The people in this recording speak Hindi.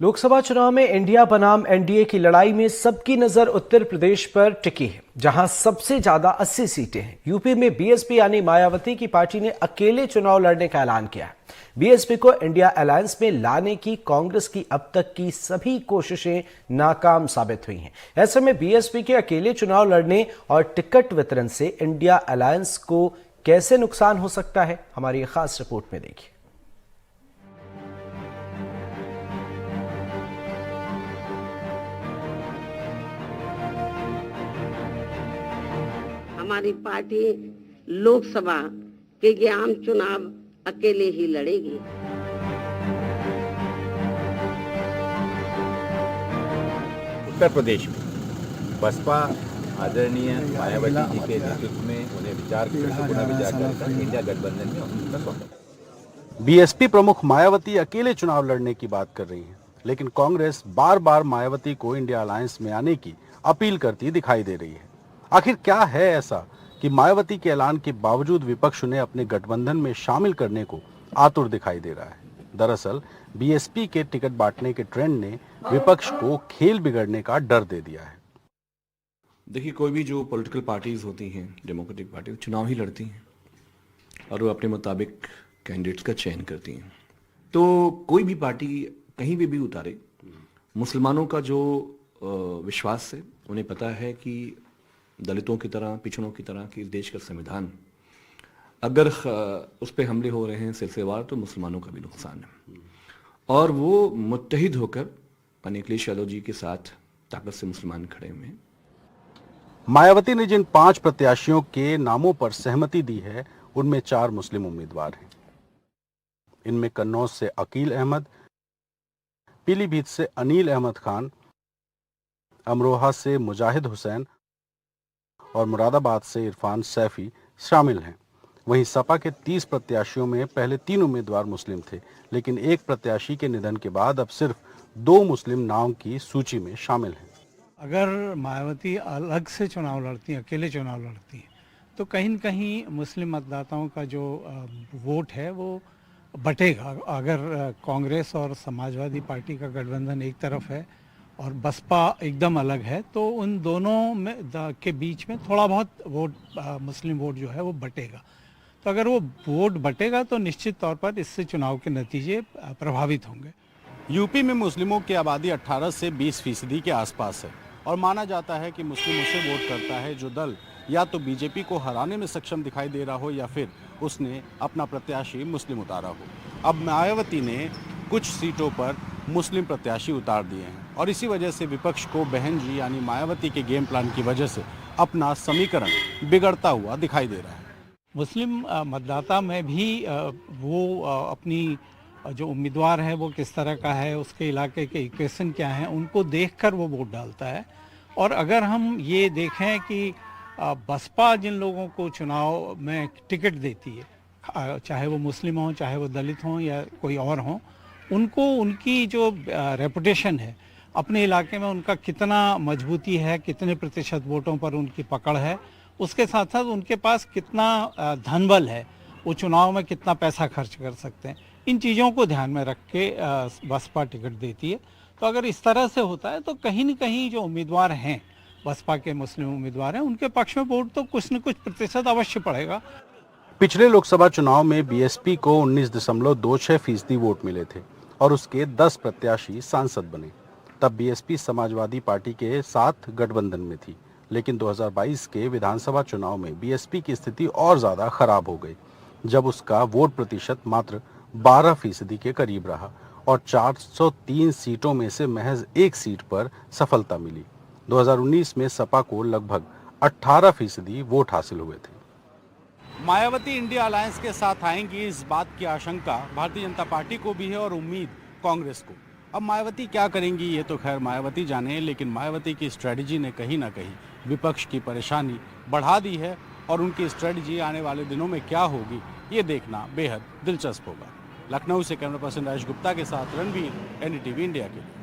लोकसभा चुनाव में इंडिया बनाम एनडीए की लड़ाई में सबकी नजर उत्तर प्रदेश पर टिकी है, जहां सबसे ज्यादा 80 सीटें हैं। यूपी में बीएसपी यानी मायावती की पार्टी ने अकेले चुनाव लड़ने का ऐलान किया है। बीएसपी को इंडिया अलायंस में लाने की कांग्रेस की अब तक की सभी कोशिशें नाकाम साबित हुई हैं। ऐसे में बीएसपी के अकेले चुनाव लड़ने और टिकट वितरण से इंडिया अलायंस को कैसे नुकसान हो सकता है, हमारी खास रिपोर्ट में देखिए। हमारी पार्टी लोकसभा के आम चुनाव अकेले ही लड़ेगी। उत्तर प्रदेश में बसपा आदरणीय मायावती जी के नेतृत्व में उन्हें विचार कर इंडिया गठबंधन में उनका स्वागत। बीएसपी प्रमुख मायावती अकेले चुनाव लड़ने की बात कर रही हैं, लेकिन कांग्रेस बार बार मायावती को इंडिया अलायंस में आने की अपील करती दिखाई दे रही है। आखिर क्या है ऐसा कि मायावती के ऐलान के बावजूद विपक्ष उन्हें अपने गठबंधन में शामिल करने को आतुर दिखाई दे रहा है। दरअसल बीएसपी के टिकट बांटने के ट्रेंड ने विपक्ष को खेल बिगड़ने का डर दे दिया है। देखिए, कोई भी जो पॉलिटिकल पार्टीज होती हैं, डेमोक्रेटिक पार्टी, चुनाव ही लड़ती हैं और वो अपने मुताबिक कैंडिडेट्स का चयन करती हैं। तो कोई भी पार्टी कहीं भी उतारे, मुसलमानों का जो विश्वास है, उन्हें पता है कि दलितों की तरह, पिछड़ों की तरह कि इस देश का संविधान अगर उस पर हमले हो रहे हैं सिलसिलेवार, तो मुसलमानों का भी नुकसान है। और वो मुत्तहिद होकर अखिलेश यादव जी के साथ ताकत से मुसलमान खड़े हुए हैं। मायावती ने जिन 5 प्रत्याशियों के नामों पर सहमति दी है, उनमें 4 मुस्लिम उम्मीदवार हैं। इनमें कन्नौज से अकील अहमद, पीलीभीत से अनील अहमद खान, अमरोहा से मुजाहिद हुसैन और मुरादाबाद से इरफान सैफी शामिल हैं। वहीं सपा के 30 प्रत्याशियों में पहले 3 उम्मीदवार मुस्लिम थे, लेकिन एक प्रत्याशी के निधन के बाद अब सिर्फ 2 मुस्लिम नाम की सूची में शामिल हैं। अगर मायावती अलग से चुनाव लड़ती हैं, अकेले चुनाव लड़ती हैं, तो कहीं न कहीं मुस्लिम मतदाताओं का जो वोट है वो बटेगा। अगर कांग्रेस और समाजवादी पार्टी का गठबंधन एक तरफ है और बसपा एकदम अलग है, तो उन दोनों में के बीच में थोड़ा बहुत वोट, मुस्लिम वोट जो है वो बटेगा। तो अगर वो वोट बटेगा तो निश्चित तौर पर इससे चुनाव के नतीजे प्रभावित होंगे। यूपी में मुस्लिमों की आबादी 18 से 20% के आसपास है और माना जाता है कि मुस्लिम उसे वोट करता है जो दल या तो बीजेपी को हराने में सक्षम दिखाई दे रहा हो या फिर उसने अपना प्रत्याशी मुस्लिम उतारा हो। अब मायावती ने कुछ सीटों पर मुस्लिम प्रत्याशी उतार दिए हैं और इसी वजह से विपक्ष को बहन जी यानी मायावती के गेम प्लान की वजह से अपना समीकरण बिगड़ता हुआ दिखाई दे रहा है। मुस्लिम मतदाता में भी वो अपनी जो उम्मीदवार है वो किस तरह का है, उसके इलाके के इक्वेशन क्या हैं, उनको देखकर वो वोट डालता है। और अगर हम ये देखें कि बसपा जिन लोगों को चुनाव में टिकट देती है, चाहे वो मुस्लिम हों, चाहे वो दलित हों या कोई और हों, उनको उनकी जो रेपुटेशन है अपने इलाके में, उनका कितना मजबूती है, कितने प्रतिशत वोटों पर उनकी पकड़ है, उसके साथ साथ उनके पास कितना धनबल है, वो चुनाव में कितना पैसा खर्च कर सकते हैं, इन चीज़ों को ध्यान में रख के बसपा टिकट देती है। तो अगर इस तरह से होता है तो कहीं न कहीं जो उम्मीदवार हैं, बसपा के मुस्लिम उम्मीदवार हैं, उनके पक्ष में वोट तो कुछ न कुछ प्रतिशत अवश्य पड़ेगा। पिछले लोकसभा चुनाव में बीएसपी को 19.26% वोट मिले थे और उसके 10 प्रत्याशी सांसद बने। तब बीएसपी समाजवादी पार्टी के साथ गठबंधन में थी, लेकिन 2022 के विधानसभा चुनाव में बीएसपी की स्थिति और ज्यादा खराब हो गई, जब उसका वोट प्रतिशत मात्र 12% के करीब रहा और 403 सीटों में से महज 1 सीट पर सफलता मिली। 2019 में सपा को लगभग 18% वोट हासिल हुए थे। मायावती इंडिया अलायंस के साथ आएंगी, इस बात की आशंका भारतीय जनता पार्टी को भी है और उम्मीद कांग्रेस को। अब मायावती क्या करेंगी ये तो खैर मायावती जाने, लेकिन मायावती की स्ट्रेटजी ने कहीं ना कहीं विपक्ष की परेशानी बढ़ा दी है और उनकी स्ट्रेटजी आने वाले दिनों में क्या होगी ये देखना बेहद दिलचस्प होगा। लखनऊ से कैमरा पर्सन राजेश गुप्ता के साथ रणवीर, एनडीटीवी इंडिया के लिए।